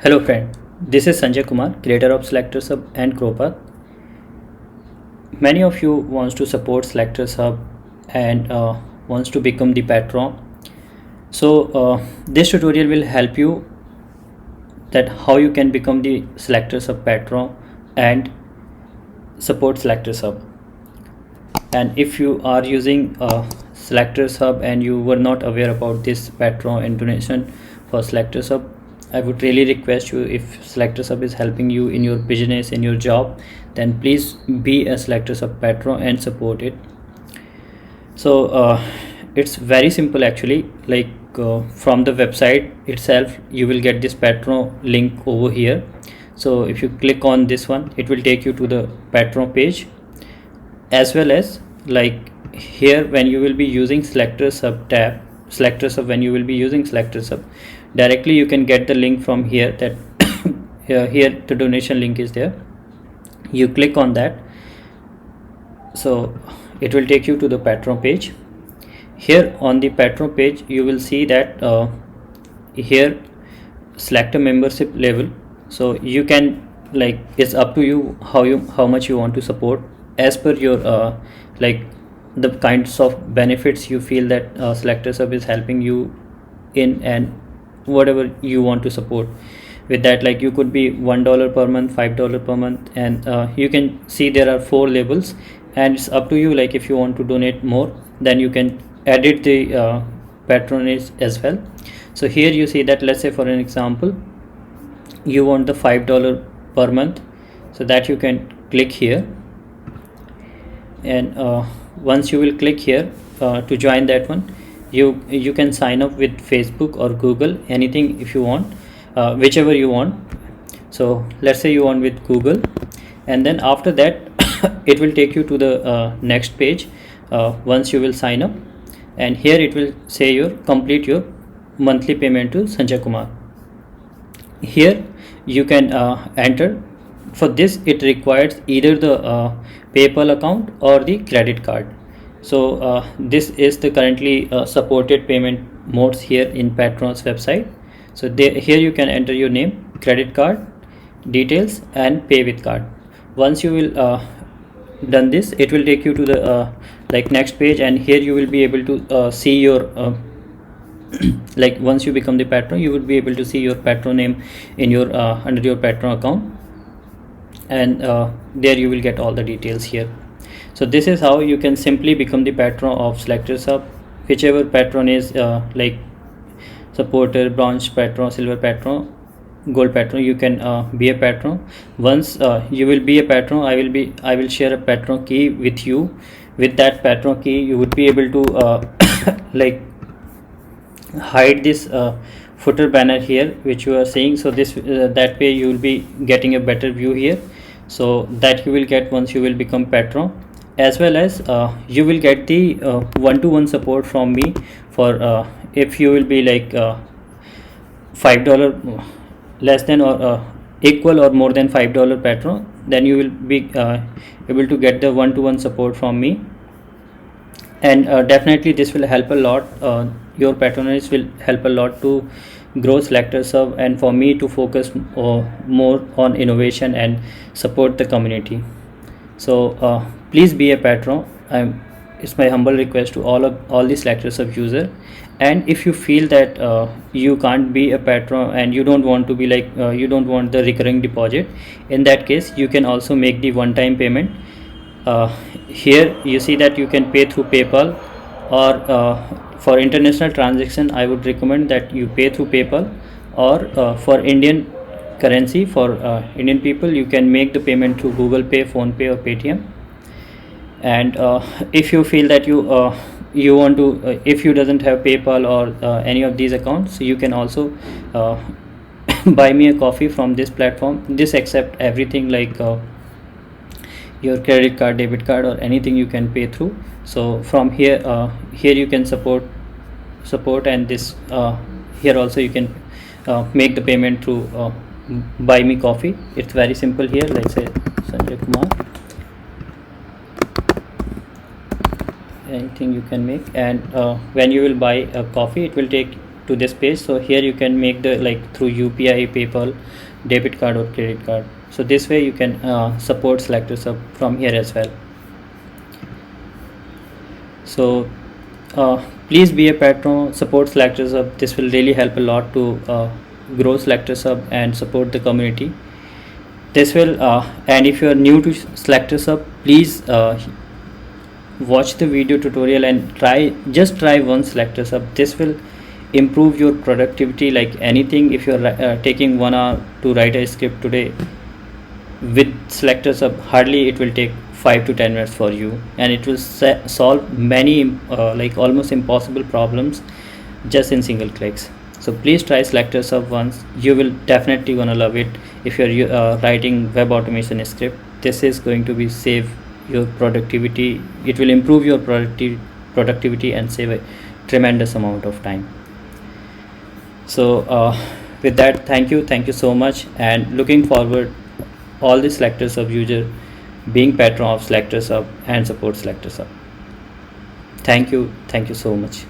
Hello friend, this is Sanjay Kumar, creator of Selectors Hub and Growpath. Many of you wants to support Selectors Hub and wants to become the patron. So this tutorial will help you that how you can become the Selectors Hub patron and support Selectors Hub. And if you are using Selectors Hub and you were not aware about this patron and donation for Selectors Hub, I would really request you, if Selectors Hub is helping you in your business, in your job, then please be a Selectors Hub patron and support it. So it's very simple actually. From the website itself you will get this patron link over here. So if you click on this one, it will take you to the patron page, as well as here when you will be using Selectors Hub tab, when you will be using Selectors Hub, directly you can get the link from here, that here the donation link is there. You click on that, so it will take you to the patron page. Here on the patron page you will see that here select a membership level. So you can, it's up to you how much you want to support, as per your the kinds of benefits you feel that Selectors Hub is helping you in, and whatever you want to support with that. Like you could be $1 per month, $5 per month, and you can see there are 4 labels, and it's up to you. Like if you want to donate more, then you can edit the patronage as well. So here you see that, let's say for an example, you want the $5 per month, so that you can click here, and once you will click here to join that one, you can sign up with Facebook or Google, anything if you want, whichever you want. So let's say you want with Google, and then after that it will take you to the next page once you will sign up, and here it will say your complete your monthly payment to Sanjay Kumar. Here you can enter. For this it requires either the PayPal account or the credit card. So this is the currently supported payment modes here in Patron's website. So here you can enter your name, credit card details, and pay with card. Once you will done this, it will take you to the next page, and here you will be able to see your once you become the patron, you would be able to see your patron name in your under your patron account, and there you will get all the details here. So this is how you can simply become the patron of Selectors Hub. Whichever patron is supporter, bronze patron, silver patron, gold patron, you can be a patron. Once you will be a patron, I will share a patron key with you. With that patron key you would be able to hide this footer banner here which you are seeing. So this that way you will be getting a better view here, so that you will get once you will become patron, as well as you will get the one-to-one support from me for if you will be $5 less than or equal or more than $5 patron, then you will be able to get the one-to-one support from me. And definitely this will help a lot. Your patronage will help a lot to grow Selectors Hub, and for me to focus more on innovation and support the community. So please be a patron. It's my humble request to all the Selectors Hub user. And if you feel that you can't be a patron and you don't want to be you don't want the recurring deposit, in that case you can also make the one-time payment. Here you see that you can pay through PayPal, or for international transaction I would recommend that you pay through PayPal, or for Indian currency, for Indian people, you can make the payment through Google Pay, Phone Pay, or Paytm. And if you feel that you want to if you doesn't have PayPal or any of these accounts, you can also buy me a coffee from this platform. This accept everything your credit card, debit card, or anything you can pay through. So from here you can support, and this here also you can make the payment through buy me coffee. It's very simple here. Let's say Sanjay Kumar, anything you can make, and when you will buy a coffee, it will take to this page. So here you can make the through UPI, PayPal, debit card or credit card. So this way you can support Selectors Hub from here as well. So please be a patron, support Selectors Hub. This will really help a lot to grow Selectors Hub and support the community. This will and if you are new to Selectors Hub, please watch the video tutorial and just try one Selectors Hub. This will improve your productivity like anything. If you're taking 1 hour to write a script today, with Selectors Hub hardly it will take 5 to 10 minutes for you, and it will solve many almost impossible problems just in single clicks. So please try Selectors Hub once. You will definitely gonna love it. If you're writing web automation script, this is going to be save your productivity. It will improve your productivity and save a tremendous amount of time. So with that, thank you so much, and looking forward all the Selectors Hub user being patron of Selectors Hub and support Selectors Hub. Thank you so much.